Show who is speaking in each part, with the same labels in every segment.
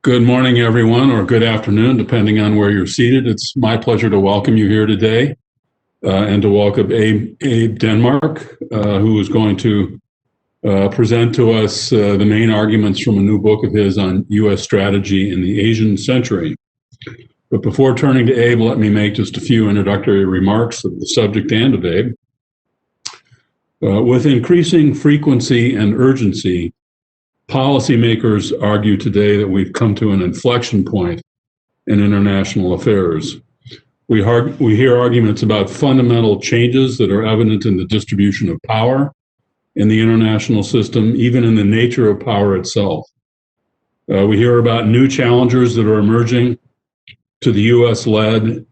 Speaker 1: Good morning, everyone, or good afternoon, depending on where you're seated. It's my pleasure to welcome you here today and to welcome Abe Denmark, who is going to present to us the main arguments from a new book of his on U.S. strategy in the Asian century. But before turning to Abe, let me make just a few introductory remarks of the subject and of Abe. With increasing frequency and urgency, policymakers argue today that we've come to an inflection point in international affairs. We hear arguments about fundamental changes that are evident in the distribution of power in the international system, even in the nature of power itself. We hear about new challengers that are emerging to the US-led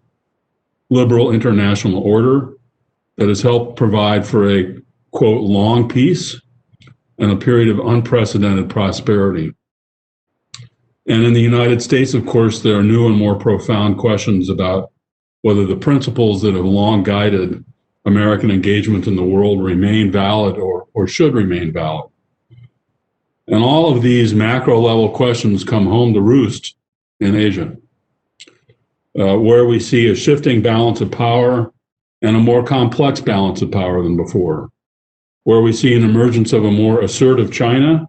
Speaker 1: liberal international order that has helped provide for a, quote, long peace and a period of unprecedented prosperity. And in the United States, of course, there are new and more profound questions about whether the principles that have long guided American engagement in the world remain valid or should remain valid. And all of these macro level questions come home to roost in Asia, where we see a shifting balance of power and a more complex balance of power than before, where we see an emergence of a more assertive China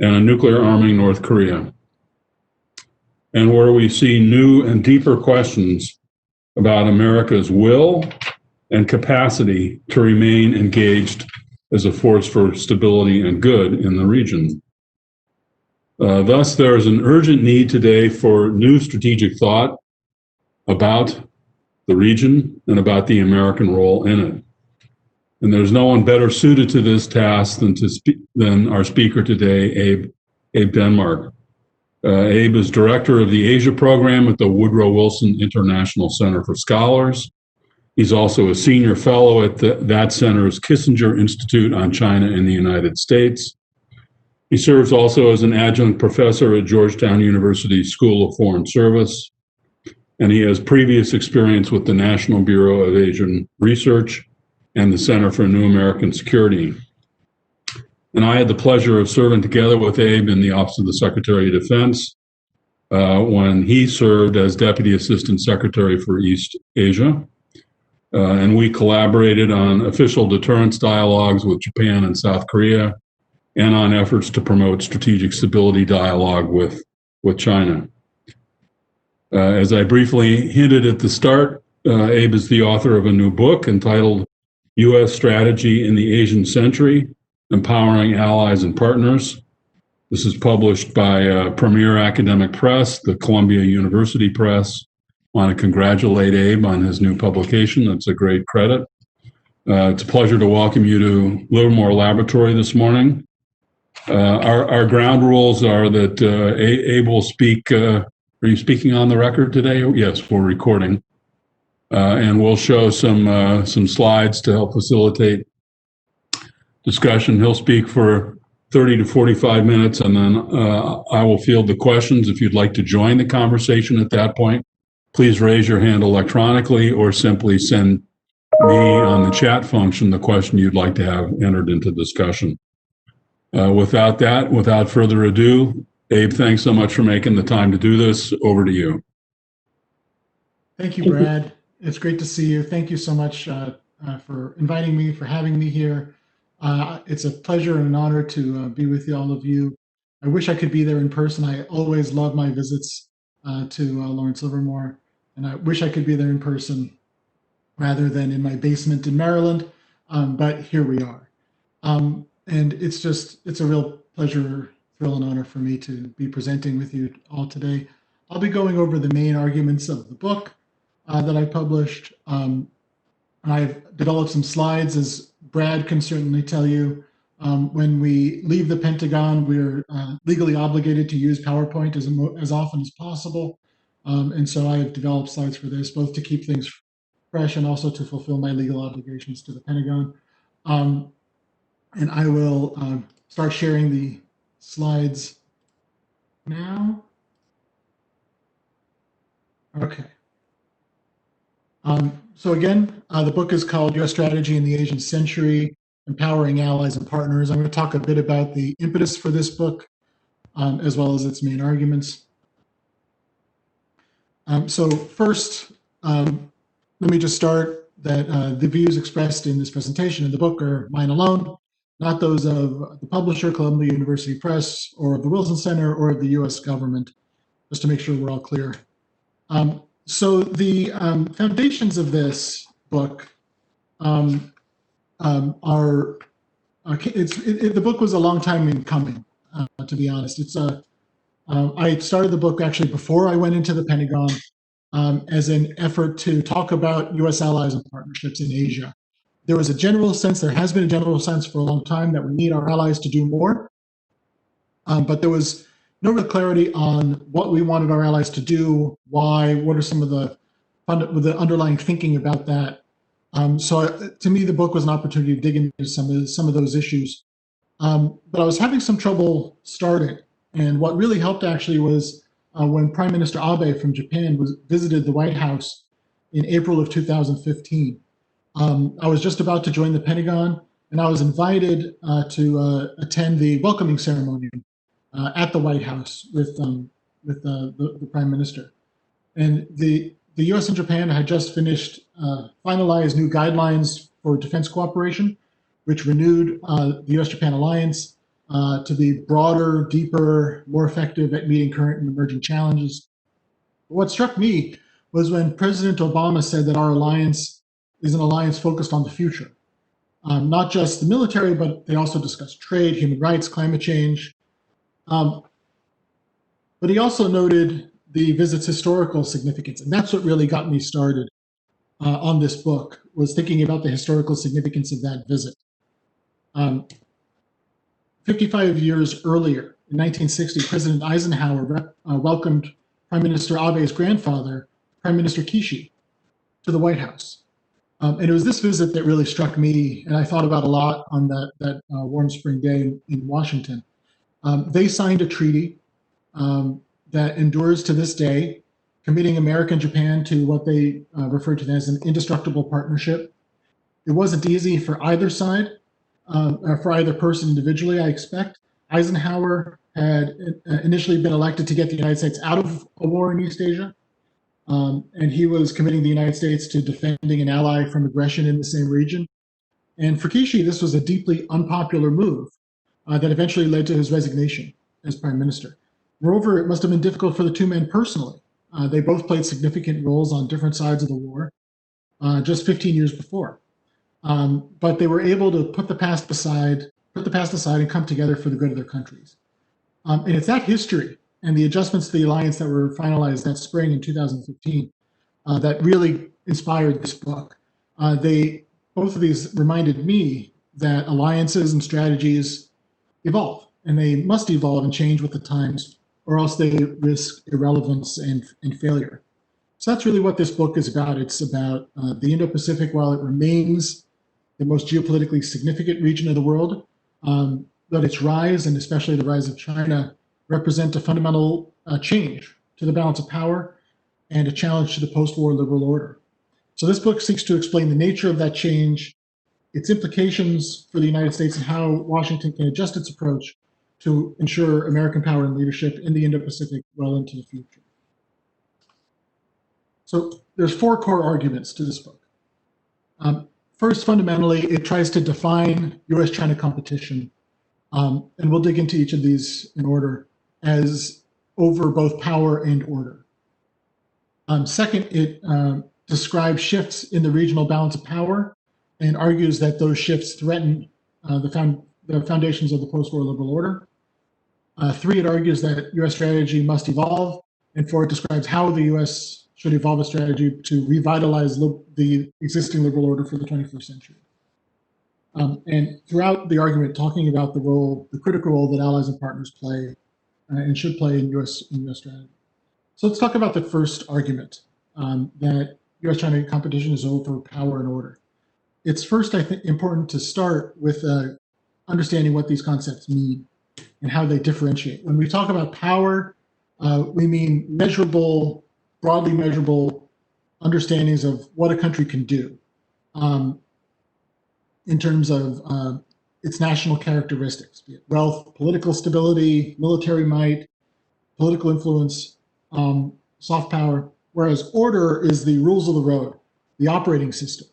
Speaker 1: and a nuclear arming North Korea, and where we see new and deeper questions about America's will and capacity to remain engaged as a force for stability and good in the region. Thus, there is an urgent need today for new strategic thought about the region and about the American role in it. And there's no one better suited to this task than our speaker today, Abe Denmark. Abe is director of the Asia program at the Woodrow Wilson International Center for Scholars. He's also a senior fellow at that center's Kissinger Institute on China in the United States. He serves also as an adjunct professor at Georgetown University School of Foreign Service, and he has previous experience with the National Bureau of Asian Research and the Center for New American Security. And I had the pleasure of serving together with Abe in the Office of the Secretary of Defense when he served as Deputy Assistant Secretary for East Asia. And we collaborated on official deterrence dialogues with Japan and South Korea, and on efforts to promote strategic stability dialogue with China. As I briefly hinted at the start, Abe is the author of a new book entitled U.S. Strategy in the Asian Century, Empowering Allies and Partners. This is published by Premier Academic Press, the Columbia University Press. I want to congratulate Abe on his new publication. That's a great credit. It's a pleasure to welcome you to Livermore Laboratory this morning. Our ground rules are that Abe will speak. Are you speaking on the record today? Yes, we're recording. And we'll show some slides to help facilitate discussion. He'll speak for 30 to 45 minutes, and then I will field the questions. If you'd like to join the conversation at that point, please raise your hand electronically or simply send me on the chat function the question you'd like to have entered into discussion. Without further ado, Abe, thanks so much for making the time to do this. Over to you.
Speaker 2: Thank you, Brad. It's great to see you. Thank you so much for inviting me, for having me here. It's a pleasure and an honor to be with all of you. I wish I could be there in person. I always love my visits to Lawrence Livermore, and I wish I could be there in person rather than in my basement in Maryland, but here we are. And it's a real pleasure, thrill, and honor for me to be presenting with you all today. I'll be going over the main arguments of the book that I published. I've developed some slides, as Brad can certainly tell you. When we leave the Pentagon, we're legally obligated to use PowerPoint as often as possible. And so I have developed slides for this, both to keep things fresh and also to fulfill my legal obligations to the Pentagon. And I will start sharing the slides now. Okay. So again, the book is called U.S. Strategy in the Asian Century, Empowering Allies and Partners. I'm going to talk a bit about the impetus for this book, as well as its main arguments. So first, let me just start that the views expressed in this presentation in the book are mine alone, not those of the publisher, Columbia University Press, or of the Wilson Center, or of the U.S. government, just to make sure we're all clear. So the foundations of this book are the book was a long time in coming, to be honest. I started the book actually before I went into the Pentagon as an effort to talk about U.S. allies and partnerships in Asia. There was a general sense, there has been a general sense for a long time that we need our allies to do more, but there was no real clarity on what we wanted our allies to do, why, what are some of the underlying thinking about that. So to me, the book was an opportunity to dig into some of those issues. But I was having some trouble starting. And what really helped actually was when Prime Minister Abe from Japan visited the White House in April of 2015. I was just about to join the Pentagon, and I was invited to attend the welcoming ceremony at the White House with the Prime Minister. And the U.S. and Japan had just finished finalized new guidelines for defense cooperation, which renewed the U.S.-Japan alliance to be broader, deeper, more effective at meeting current and emerging challenges. What struck me was when President Obama said that our alliance is an alliance focused on the future. Not just the military, but they also discussed trade, human rights, climate change. But he also noted the visit's historical significance, and that's what really got me started on this book, was thinking about the historical significance of that visit. 55 years earlier, in 1960, President Eisenhower welcomed Prime Minister Abe's grandfather, Prime Minister Kishi, to the White House. And it was this visit that really struck me, and I thought about a lot on that warm spring day in Washington. They signed a treaty that endures to this day, committing America and Japan to what they referred to as an indestructible partnership. It wasn't easy for either side, or for either person individually, I expect. Eisenhower had initially been elected to get the United States out of a war in East Asia, and he was committing the United States to defending an ally from aggression in the same region. And for Kishi, this was a deeply unpopular move that eventually led to his resignation as prime minister. Moreover, it must have been difficult for the two men personally. They both played significant roles on different sides of the war just 15 years before. But they were able to put the past aside and come together for the good of their countries. And it's that history and the adjustments to the alliance that were finalized that spring in 2015 that really inspired this book. Both of these reminded me that alliances and strategies evolve, and they must evolve and change with the times, or else they risk irrelevance and failure. So that's really what this book is about. It's about the Indo-Pacific, while it remains the most geopolitically significant region of the world, but its rise, and especially the rise of China, represent a fundamental change to the balance of power and a challenge to the post-war liberal order. So this book seeks to explain the nature of that change, its implications for the United States, and how Washington can adjust its approach to ensure American power and leadership in the Indo-Pacific well into the future. So there's four core arguments to this book. First, fundamentally, it tries to define U.S. China competition, and we'll dig into each of these in order, as over both power and order. Second, it describes shifts in the regional balance of power and argues that those shifts threaten the foundations of the post-war liberal order. Three, it argues that U.S. strategy must evolve, and four, it describes how the U.S. should evolve a strategy to revitalize the existing liberal order for the 21st century. And throughout the argument, talking about the critical role that allies and partners play and should play in U.S. strategy. So let's talk about the first argument, that U.S.-China competition is over power and order. It's first, I think, important to start with understanding what these concepts mean and how they differentiate. When we talk about power, we mean broadly measurable understandings of what a country can do in terms of its national characteristics, be it wealth, political stability, military might, political influence, soft power, whereas order is the rules of the road, the operating system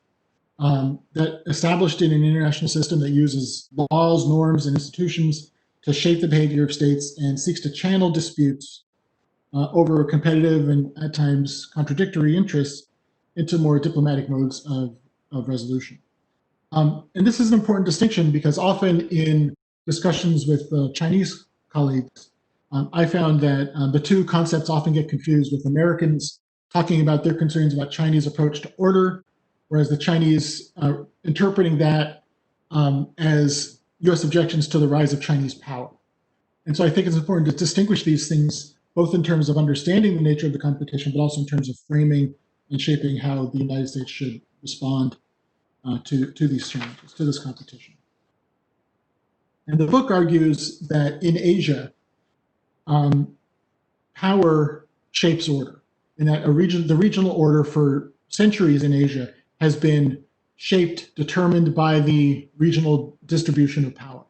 Speaker 2: that established in an international system that uses laws, norms, and institutions to shape the behavior of states and seeks to channel disputes over competitive and at times contradictory interests into more diplomatic modes of resolution. And this is an important distinction because often in discussions with Chinese colleagues, I found that the two concepts often get confused, with Americans talking about their concerns about Chinese approach to order, whereas the Chinese interpreting that as US objections to the rise of Chinese power. And so I think it's important to distinguish these things, both in terms of understanding the nature of the competition, but also in terms of framing and shaping how the United States should respond to these challenges, to this competition. And the book argues that in Asia, power shapes order, and that the regional order for centuries in Asia has been shaped, determined by the regional distribution of power.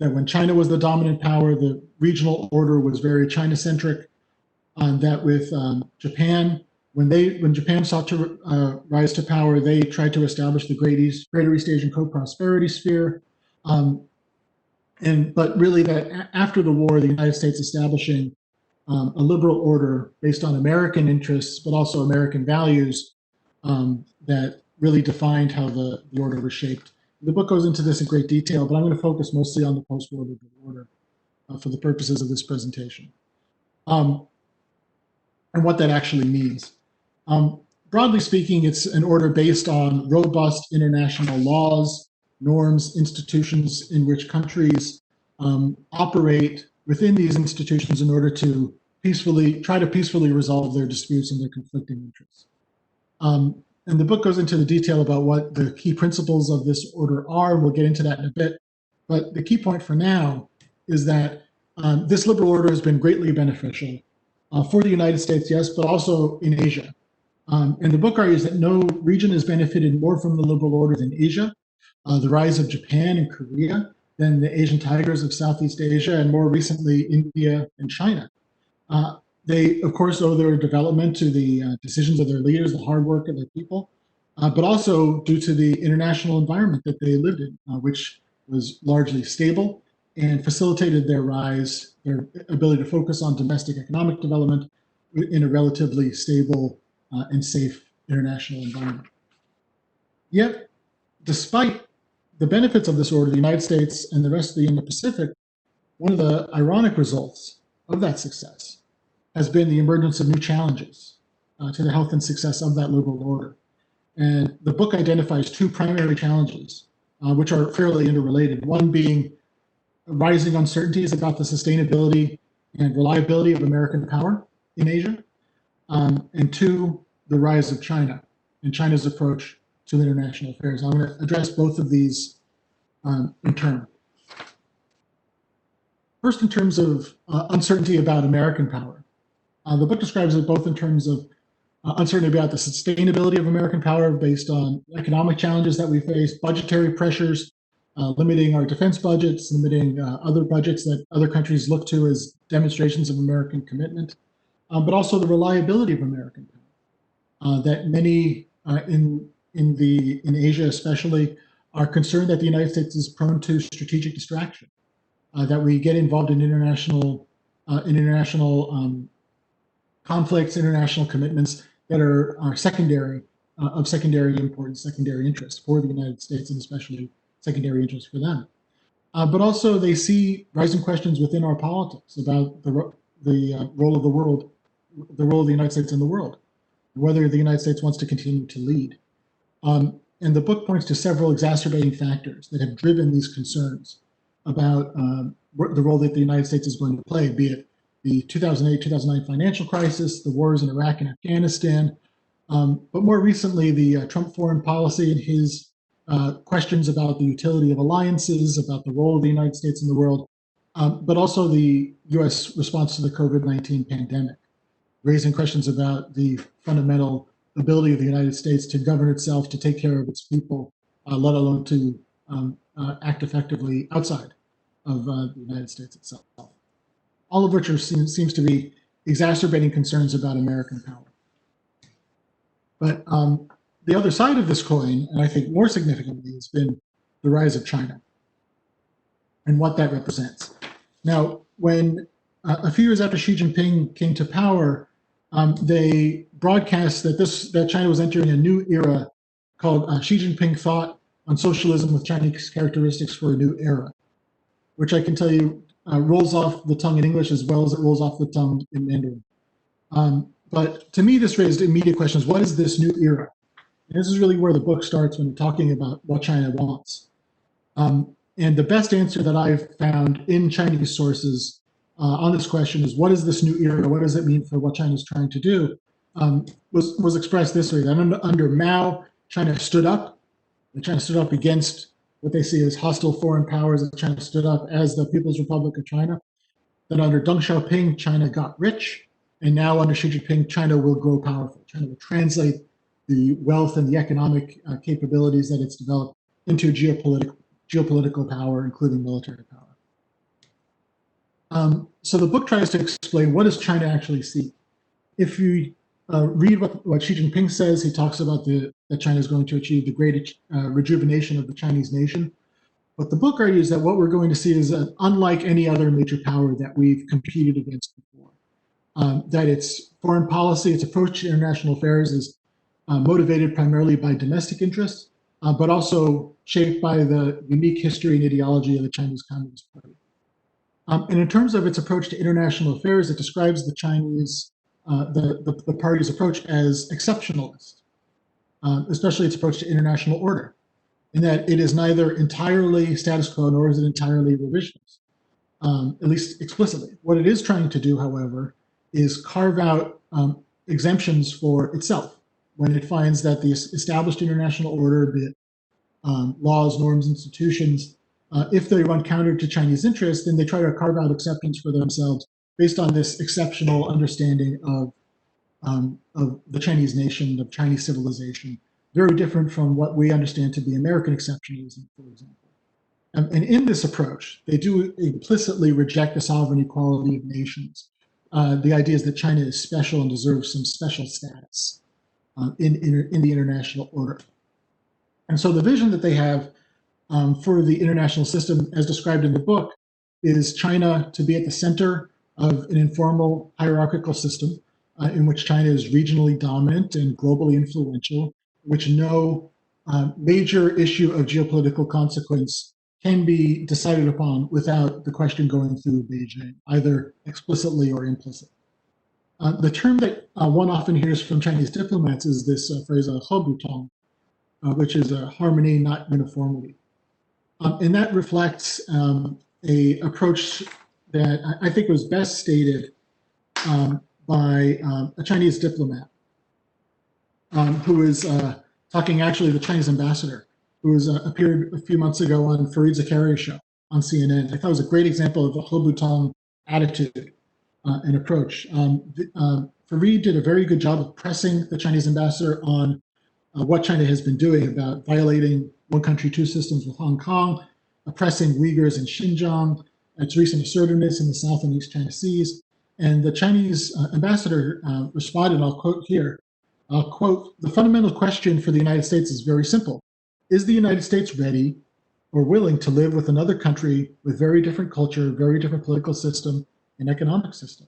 Speaker 2: That when China was the dominant power, the regional order was very China-centric. That with Japan, when Japan sought to rise to power, they tried to establish the Greater East Asian Co-Prosperity Sphere. But really that after the war, the United States establishing a liberal order based on American interests, but also American values that really defined how the order was shaped. The book goes into this in great detail, but I'm going to focus mostly on the post-war liberal order for the purposes of this presentation. And what that actually means. Broadly speaking, it's an order based on robust international laws, norms, institutions in which countries operate within these institutions in order to try to peacefully resolve their disputes and their conflicting interests. And the book goes into the detail about what the key principles of this order are. We'll get into that in a bit. But the key point for now is that this liberal order has been greatly beneficial for the United States, yes, but also in Asia. And the book argues that no region has benefited more from the liberal order than Asia. The rise of Japan and Korea, then the Asian tigers of Southeast Asia, and more recently, India and China. They, of course, owe their development to the decisions of their leaders, the hard work of their people, but also due to the international environment that they lived in, which was largely stable and facilitated their rise, their ability to focus on domestic economic development in a relatively stable and safe international environment. Yet, despite the benefits of this order, the United States and the rest of the Indo-Pacific, one of the ironic results of that success has been the emergence of new challenges to the health and success of that liberal order. And the book identifies two primary challenges, which are fairly interrelated. One being rising uncertainties about the sustainability and reliability of American power in Asia. And two, the rise of China and China's approach to international affairs. I'm going to address both of these in turn. First, in terms of uncertainty about American power. The book describes it both in terms of uncertainty about the sustainability of American power based on economic challenges that we face, budgetary pressures, limiting our defense budgets, limiting other budgets that other countries look to as demonstrations of American commitment, but also the reliability of American power. That many in Asia especially are concerned that the United States is prone to strategic distraction, that we get involved in international conflicts, international commitments that are secondary, of secondary importance, secondary interest for the United States, and especially secondary interest for them. But also they see rising questions within our politics about the role of the world, the role of the United States in the world, whether the United States wants to continue to lead. And the book points to several exacerbating factors that have driven these concerns about the role that the United States is going to play, be it the 2008-2009 financial crisis, the wars in Iraq and Afghanistan, but more recently, the Trump foreign policy and his questions about the utility of alliances, about the role of the United States in the world, but also the U.S. response to the COVID-19 pandemic, raising questions about the fundamental ability of the United States to govern itself, to take care of its people, let alone to act effectively outside of the United States itself. All of which seems to be exacerbating concerns about American power. But the other side of this coin, and I think more significantly, has been the rise of China and what that represents. Now, when a few years after Xi Jinping came to power, they broadcast that China was entering a new era called Xi Jinping Thought on Socialism with Chinese Characteristics for a New Era, which I can tell you rolls off the tongue in English as well as it rolls off the tongue in Mandarin. But to me, this raised immediate questions. What is this new era? And this is really where the book starts when talking about what China wants. And the best answer that I've found in Chinese sources on this question is, what is this new era? What does it mean for what China is trying to do? Was expressed this way, that under Mao, China stood up. And China stood up against what they see as hostile foreign powers, and China stood up as the People's Republic of China. That under Deng Xiaoping, China got rich. And now under Xi Jinping, China will grow powerful. China will translate the wealth and the economic capabilities that it's developed into geopolitical power, including military power. So the book tries to explain, what does China actually see? If you read what Xi Jinping says, he talks about that China is going to achieve the great rejuvenation of the Chinese nation. But the book argues that what we're going to see is unlike any other major power that we've competed against before. That its foreign policy, its approach to international affairs is motivated primarily by domestic interests, but also shaped by the unique history and ideology of the Chinese Communist Party. And in terms of its approach to international affairs, it describes the Chinese, the party's approach as exceptionalist, especially its approach to international order, in that it is neither entirely status quo nor is it entirely revisionist, at least explicitly. What it is trying to do, however, is carve out exemptions for itself when it finds that the established international order, be it laws, norms, institutions, if they run counter to Chinese interests, then they try to carve out exceptions for themselves based on this exceptional understanding of the Chinese nation, of Chinese civilization, very different from what we understand to be American exceptionalism, for example. And in this approach, they do implicitly reject the sovereign equality of nations. The idea is that China is special and deserves some special status in the international order. And so the vision that they have for the international system, as described in the book, is China to be at the center of an informal hierarchical system in which China is regionally dominant and globally influential, which no major issue of geopolitical consequence can be decided upon without the question going through Beijing, either explicitly or implicitly. The term that one often hears from Chinese diplomats is this phrase, "hebutong," which is harmony, not uniformity. And that reflects a approach that I think was best stated by a Chinese diplomat who is talking, actually, the Chinese ambassador, who was appeared a few months ago on Fareed Zakaria's show on CNN. I thought it was a great example of a hebutong attitude and approach. Fareed did a very good job of pressing the Chinese ambassador on what China has been doing about violating one country, two systems with Hong Kong, oppressing Uyghurs in Xinjiang, its recent assertiveness in the South and East China Seas. And the Chinese ambassador responded, I'll quote here, I'll quote, "The fundamental question for the United States is very simple. Is the United States ready or willing to live with another country with very different culture, very different political system and economic system?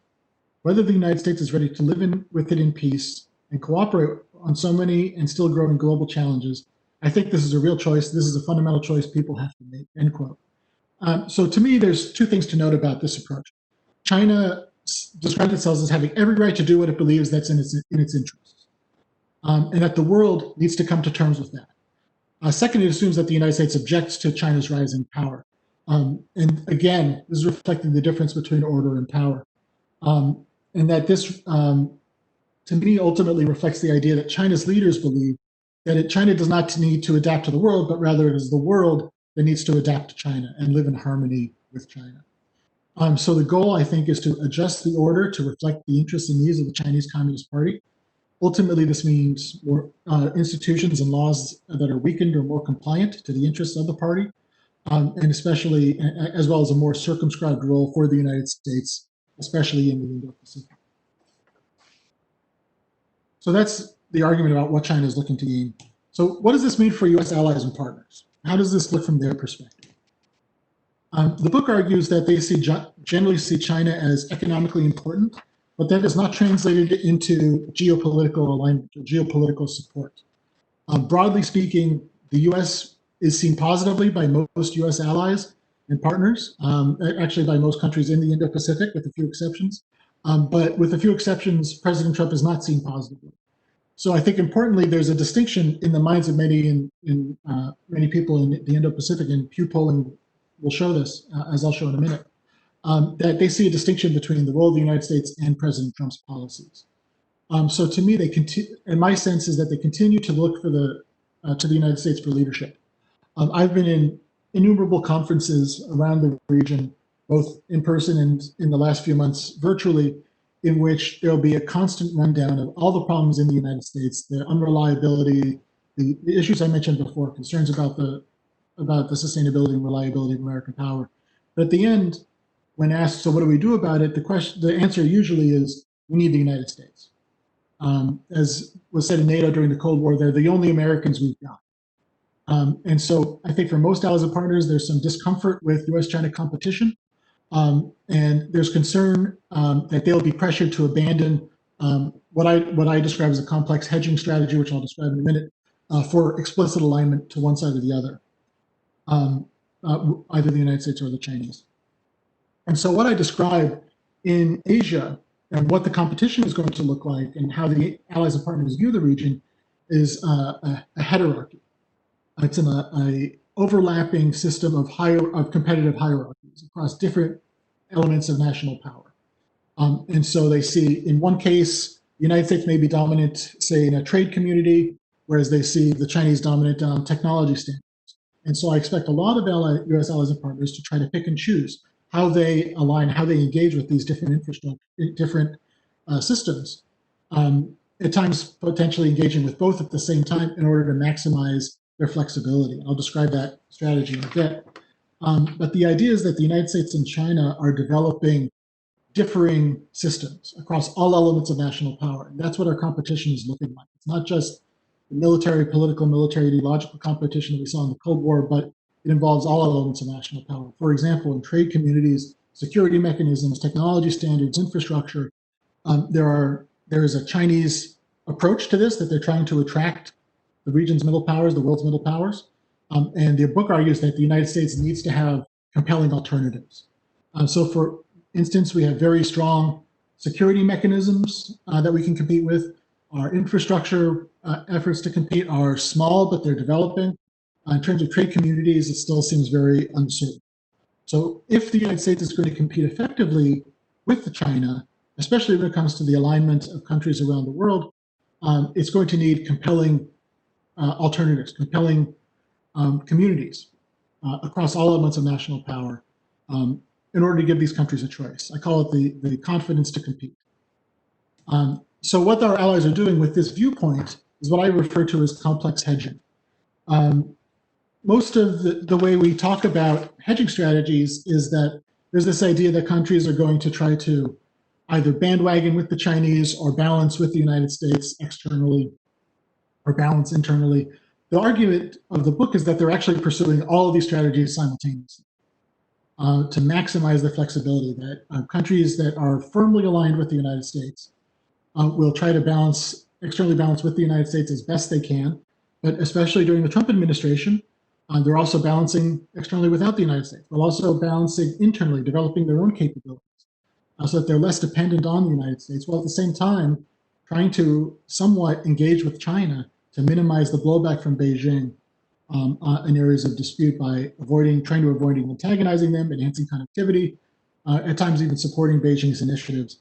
Speaker 2: Whether the United States is ready to live with it in peace and cooperate on so many and still growing global challenges, I think this is a real choice. This is a fundamental choice people have to make," end quote. So to me, there's two things to note about this approach. China describes itself as having every right to do what it believes that's in its interests, and that the world needs to come to terms with that. Second, it assumes that the United States objects to China's rising power. And again, this is reflecting the difference between order and power. And that this, to me, ultimately reflects the idea that China's leaders believe that China does not need to adapt to the world, but rather it is the world that needs to adapt to China and live in harmony with China. So the goal, I think, is to adjust the order to reflect the interests and needs of the Chinese Communist Party. Ultimately, this means more institutions and laws that are weakened or more compliant to the interests of the party, and especially, as well as a more circumscribed role for the United States, especially in the Indo-Pacific. So that's the argument about what China is looking to gain. So what does this mean for U.S. allies and partners? How does this look from their perspective? The book argues that they generally see China as economically important, but that is not translated into geopolitical alignment or geopolitical support. Broadly speaking, the U.S. is seen positively by most U.S. allies and partners, actually by most countries in the Indo-Pacific, with a few exceptions. But with a few exceptions, President Trump is not seen positively. So I think importantly, there's a distinction in the minds of many many people in the Indo-Pacific, and Pew polling will show this, as I'll show in a minute, that they see a distinction between the role of the United States and President Trump's policies. So to me, and my sense is that they continue to look for to the United States for leadership. I've been in innumerable conferences around the region, both in person and in the last few months virtually, in which there'll be a constant rundown of all the problems in the United States, the unreliability, the issues I mentioned before, concerns about the sustainability and reliability of American power. But at the end, when asked, so what do we do about it? The answer usually is, we need the United States. As was said in NATO during the Cold War, they're the only Americans we've got. And so I think for most allies and partners, there's some discomfort with U.S.-China competition. And there's concern that they'll be pressured to abandon what I describe as a complex hedging strategy, which I'll describe in a minute, for explicit alignment to one side or the other, either the United States or the Chinese. And so what I describe in Asia and what the competition is going to look like and how the allies and partners view the region is a hierarchy. It's an overlapping system of competitive hierarchies across different elements of national power. And so they see, in one case, the United States may be dominant, say, in a trade community, whereas they see the Chinese dominant on technology standards. And so I expect a lot of U.S. allies and partners to try to pick and choose how they align, how they engage with these different systems, at times potentially engaging with both at the same time in order to maximize their flexibility. I'll describe that strategy in a bit. But the idea is that the United States and China are developing differing systems across all elements of national power. And that's what our competition is looking like. It's not just the military, ideological competition that we saw in the Cold War, but it involves all elements of national power. For example, in trade communities, security mechanisms, technology standards, infrastructure, there is a Chinese approach to this, that they're trying to attract the region's middle powers, the world's middle powers. And the book argues that the United States needs to have compelling alternatives. So for instance, we have very strong security mechanisms that we can compete with. Our infrastructure efforts to compete are small, but they're developing. In terms of trade communities, it still seems very uncertain. So if the United States is going to compete effectively with China, especially when it comes to the alignment of countries around the world, it's going to need compelling alternatives, compelling communities across all elements of national power in order to give these countries a choice. I call it the confidence to compete. So what our allies are doing with this viewpoint is what I refer to as complex hedging. Most of the way we talk about hedging strategies is that there's this idea that countries are going to try to either bandwagon with the Chinese or balance with the United States externally or balance internally. The argument of the book is that they're actually pursuing all of these strategies simultaneously to maximize the flexibility, that countries that are firmly aligned with the United States will try to externally balance with the United States as best they can, but especially during the Trump administration, they're also balancing externally without the United States, while also balancing internally, developing their own capabilities so that they're less dependent on the United States, while at the same time trying to somewhat engage with China to minimize the blowback from Beijing in areas of dispute by trying to avoid antagonizing them, enhancing connectivity, at times even supporting Beijing's initiatives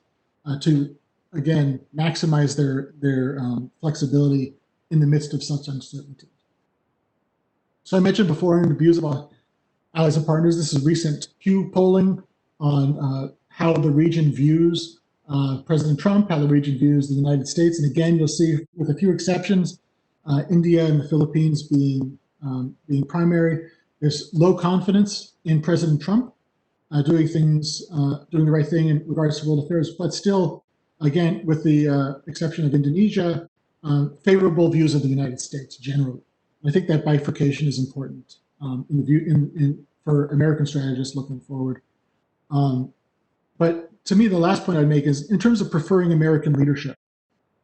Speaker 2: to, again, maximize their flexibility in the midst of such uncertainty. So I mentioned before in the views of allies and partners, this is recent Pew polling on how the region views President Trump, how the region views the United States. And again, you'll see, with a few exceptions, India and the Philippines being primary. There's low confidence in President Trump doing the right thing in regards to world affairs, but still, again, with the exception of Indonesia, favorable views of the United States generally. I think that bifurcation is important for American strategists looking forward. But to me, the last point I'd make is in terms of preferring American leadership,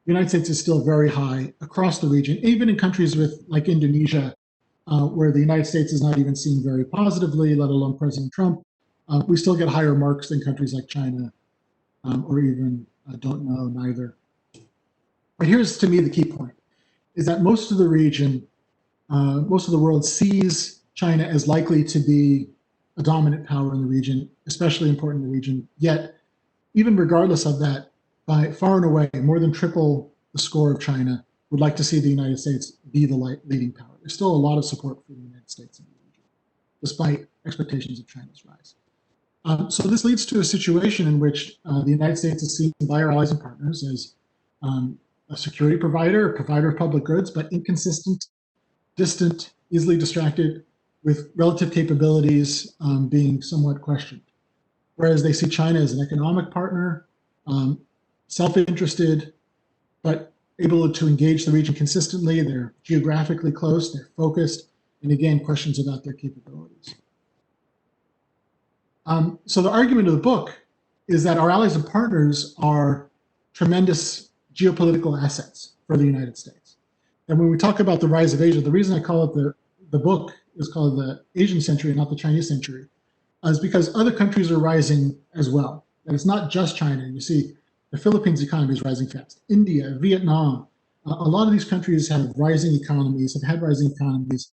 Speaker 2: the United States is still very high across the region, even in countries like Indonesia, where the United States is not even seen very positively, let alone President Trump. We still get higher marks than countries like China, or even don't know neither. But here's, to me, the key point, is that most of the region, most of the world sees China as likely to be a dominant power in the region, especially important in the region. Yet, even regardless of that, by far and away, more than triple the score of China would like to see the United States be the leading power. There's still a lot of support for the United States in the region, despite expectations of China's rise. So this leads to a situation in which the United States is seen by our allies and partners as a security provider, a provider of public goods, but inconsistent, distant, easily distracted, with relative capabilities being somewhat questioned. Whereas they see China as an economic partner, self-interested, but able to engage the region consistently. They're geographically close, they're focused, and again, questions about their capabilities. So the argument of the book is that our allies and partners are tremendous geopolitical assets for the United States. And when we talk about the rise of Asia, the reason I call it the book is called the Asian century, not the Chinese century, is because other countries are rising as well. And it's not just China. You see, the Philippines economy is rising fast. India, Vietnam, a lot of these countries have rising economies, have had rising economies,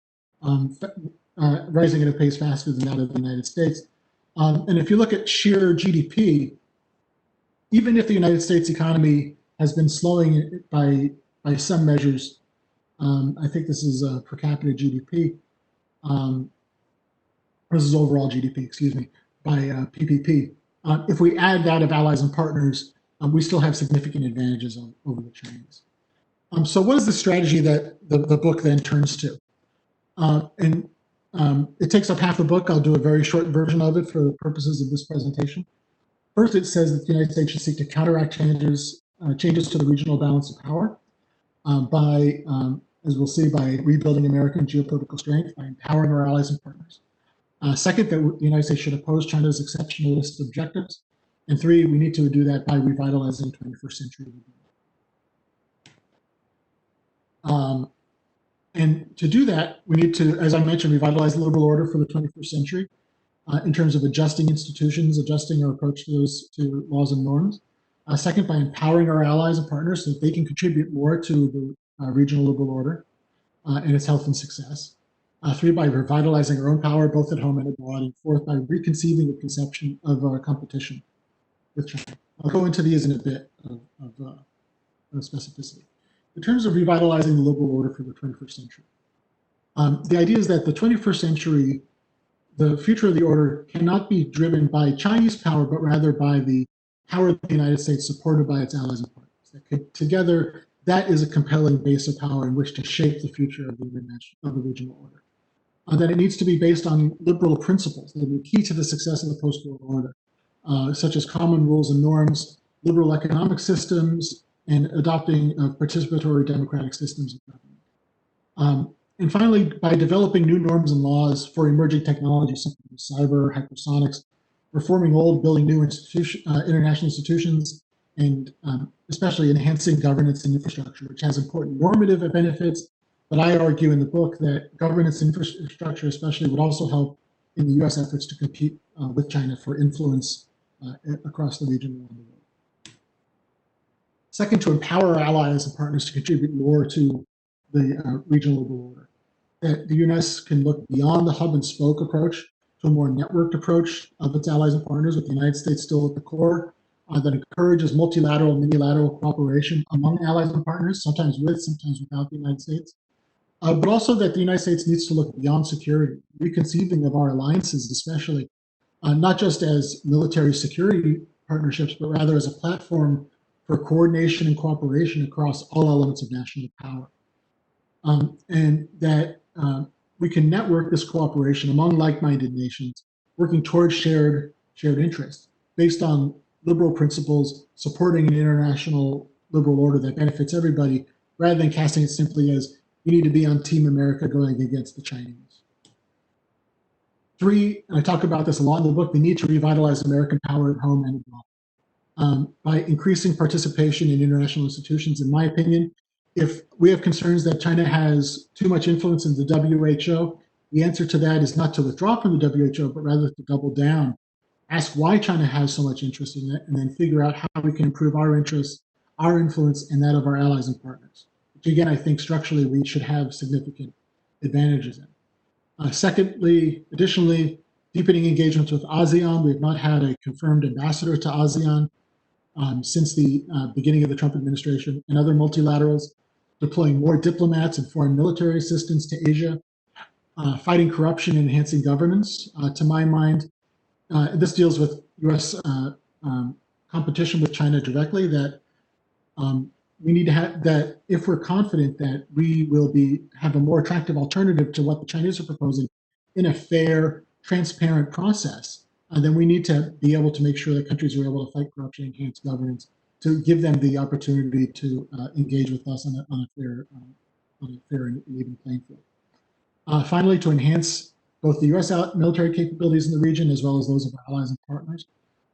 Speaker 2: rising at a pace faster than that of the United States. And if you look at sheer GDP, even if the United States economy has been slowing by some measures, I think this is per capita GDP, this is overall GDP, excuse me, by PPP. If we add that of allies and partners, we still have significant advantages over the Chinese. So what is the strategy that the book then turns to? It takes up half the book. I'll do a very short version of it for the purposes of this presentation. First, it says that the United States should seek to counteract changes to the regional balance of power by, as we'll see, by rebuilding American geopolitical strength, by empowering our allies and partners. Second, that the United States should oppose China's exceptionalist objectives. And three, we need to do that by revitalizing 21st century. And to do that, we need to, as I mentioned, revitalize the liberal order for the 21st century in terms of adjusting institutions, adjusting our approach to laws and norms. Second, by empowering our allies and partners so that they can contribute more to the regional liberal order and its health and success. Three, by revitalizing our own power, both at home and abroad. And fourth, by reconceiving the conception of our competition with China. I'll go into these in a bit of specificity. In terms of revitalizing the liberal order for the 21st century, the idea is that the 21st century, the future of the order cannot be driven by Chinese power, but rather by the power of the United States supported by its allies and partners. Together, that is a compelling base of power in which to shape the future of the regional order. That it needs to be based on liberal principles that will be key to the success of the post-war order, such as common rules and norms, liberal economic systems, and adopting participatory democratic systems of government. And finally, by developing new norms and laws for emerging technologies, such as cyber, hypersonics, reforming old, building new international institutions, and especially enhancing governance and infrastructure, which has important normative benefits. But I argue in the book that governance infrastructure especially would also help in the U.S. efforts to compete with China for influence across the region around the world. Second, to empower our allies and partners to contribute more to the regional liberal order. That the U.S. can look beyond the hub and spoke approach to a more networked approach of its allies and partners, with the United States still at the core, that encourages multilateral and minilateral cooperation among allies and partners, sometimes with, sometimes without the United States. But also that the United States needs to look beyond security, reconceiving of our alliances, especially, not just as military security partnerships, but rather as a platform for coordination and cooperation across all elements of national power. And that we can network this cooperation among like-minded nations, working towards shared interests based on liberal principles, supporting an international liberal order that benefits everybody, rather than casting it simply as you need to be on Team America going against the Chinese. 3, and I talk about this a lot in the book, the need to revitalize American power at home and abroad. By increasing participation in international institutions, in my opinion, if we have concerns that China has too much influence in the WHO, the answer to that is not to withdraw from the WHO, but rather to double down, ask why China has so much interest in it, and then figure out how we can improve our interests, our influence, and that of our allies and partners, which again, I think structurally we should have significant advantages in. Secondly, additionally, deepening engagements with ASEAN. We have not had a confirmed ambassador to ASEAN since the beginning of the Trump administration, and other multilaterals, deploying more diplomats and foreign military assistance to Asia, fighting corruption and enhancing governance. To my mind, this deals with U.S. Competition with China directly, that we need to have that if we're confident that we will have a more attractive alternative to what the Chinese are proposing in a fair, transparent process, then we need to be able to make sure that countries are able to fight corruption, enhance governance, to give them the opportunity to engage with us on a fair and even playing field. Finally, to enhance both the U.S. military capabilities in the region as well as those of our allies and partners,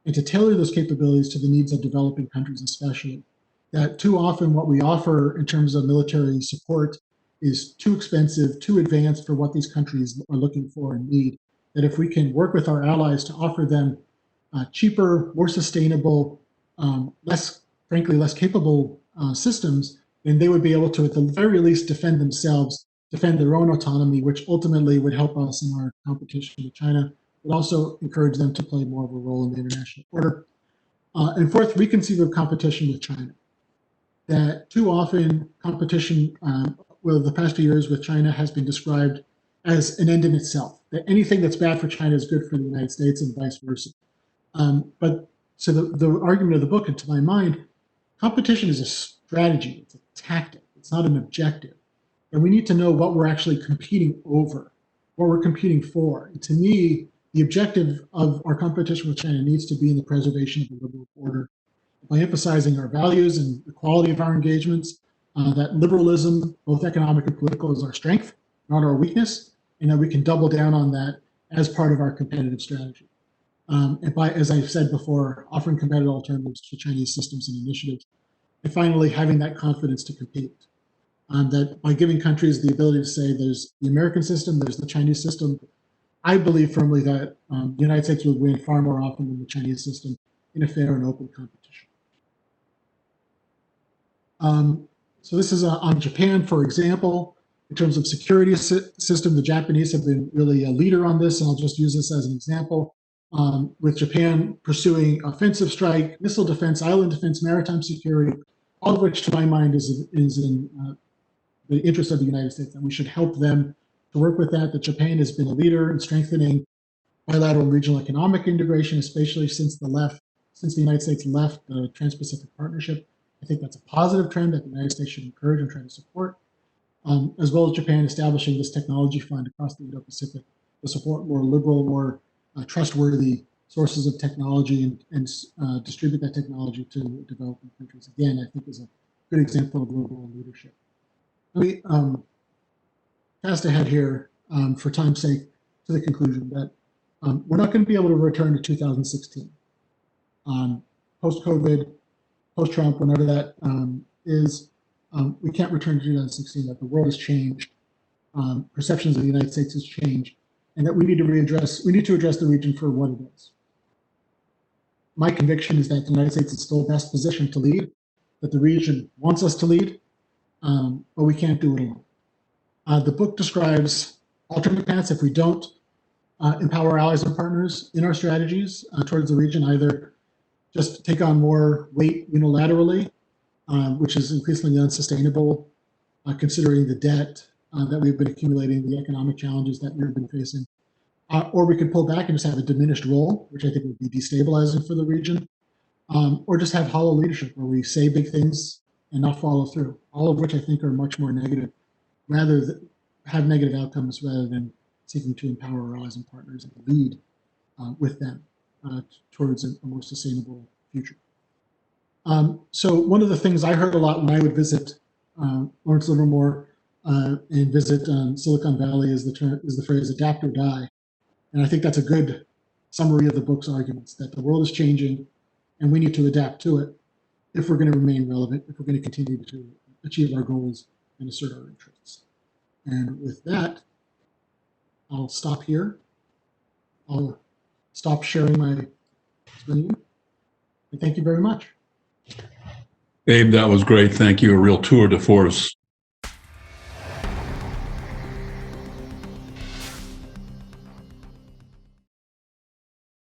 Speaker 2: and to tailor those capabilities to the needs of developing countries especially. That too often what we offer in terms of military support is too expensive, too advanced for what these countries are looking for and need. That if we can work with our allies to offer them cheaper, more sustainable, frankly, less capable systems, then they would be able to, at the very least, defend themselves, defend their own autonomy, which ultimately would help us in our competition with China, but also encourage them to play more of a role in the international order. And fourth, reconceive of competition with China. That too often competition, well, the past few years with China has been described as an end in itself, that anything that's bad for China is good for the United States and vice versa. But so the argument of the book, and to my mind, competition is a strategy, it's a tactic, it's not an objective. And we need to know what we're actually competing over, what we're competing for. And to me, the objective of our competition with China needs to be in the preservation of the liberal order by emphasizing our values and the quality of our engagements, that liberalism, both economic and political, is our strength, not our weakness, and that we can double down on that as part of our competitive strategy. And by, as I've said before, offering competitive alternatives to Chinese systems and initiatives, and finally, having that confidence to compete. That by giving countries the ability to say there's the American system, there's the Chinese system, I believe firmly that the United States would win far more often than the Chinese system in a fair and open competition. So this is on Japan, for example. In terms of security system, the Japanese have been really a leader on this, and I'll just use this as an example. With Japan pursuing offensive strike, missile defense, island defense, maritime security, all of which, to my mind, is in the interest of the United States, and we should help them to work with that. That Japan has been a leader in strengthening bilateral and regional economic integration, especially since the United States left the Trans-Pacific Partnership. I think that's a positive trend that the United States should encourage and try to support, as well as Japan establishing this technology fund across the Indo-Pacific to support more liberal, more trustworthy sources of technology and distribute that technology to developing countries. Again, I think is a good example of liberal leadership. Let me fast ahead here for time's sake to the conclusion that we're not going to be able to return to 2016. Post-COVID, post-Trump, whenever that is, we can't return to 2016, that the world has changed, perceptions of the United States has changed, and that we need to address the region for what it is. My conviction is that the United States is still best positioned to lead, that the region wants us to lead, but we can't do it alone. The book describes alternate paths if we don't empower our allies and partners in our strategies towards the region, either just take on more weight unilaterally, which is increasingly unsustainable, considering the debt that we've been accumulating, the economic challenges that we've been facing. Or we could pull back and just have a diminished role, which I think would be destabilizing for the region, or just have hollow leadership where we say big things and not follow through, all of which I think are much more negative, rather than have negative outcomes rather than seeking to empower our allies and partners and lead with them towards a more sustainable future. So one of the things I heard a lot when I would visit Lawrence Livermore, and visit Silicon Valley is the phrase adapt or die. And I think that's a good summary of the book's arguments, that the world is changing and we need to adapt to it if we're going to remain relevant, if we're going to continue to achieve our goals and assert our interests. And with that, I'll stop here. I'll stop sharing my screen. And thank you very much.
Speaker 1: Abe, that was great. Thank you. A real tour de force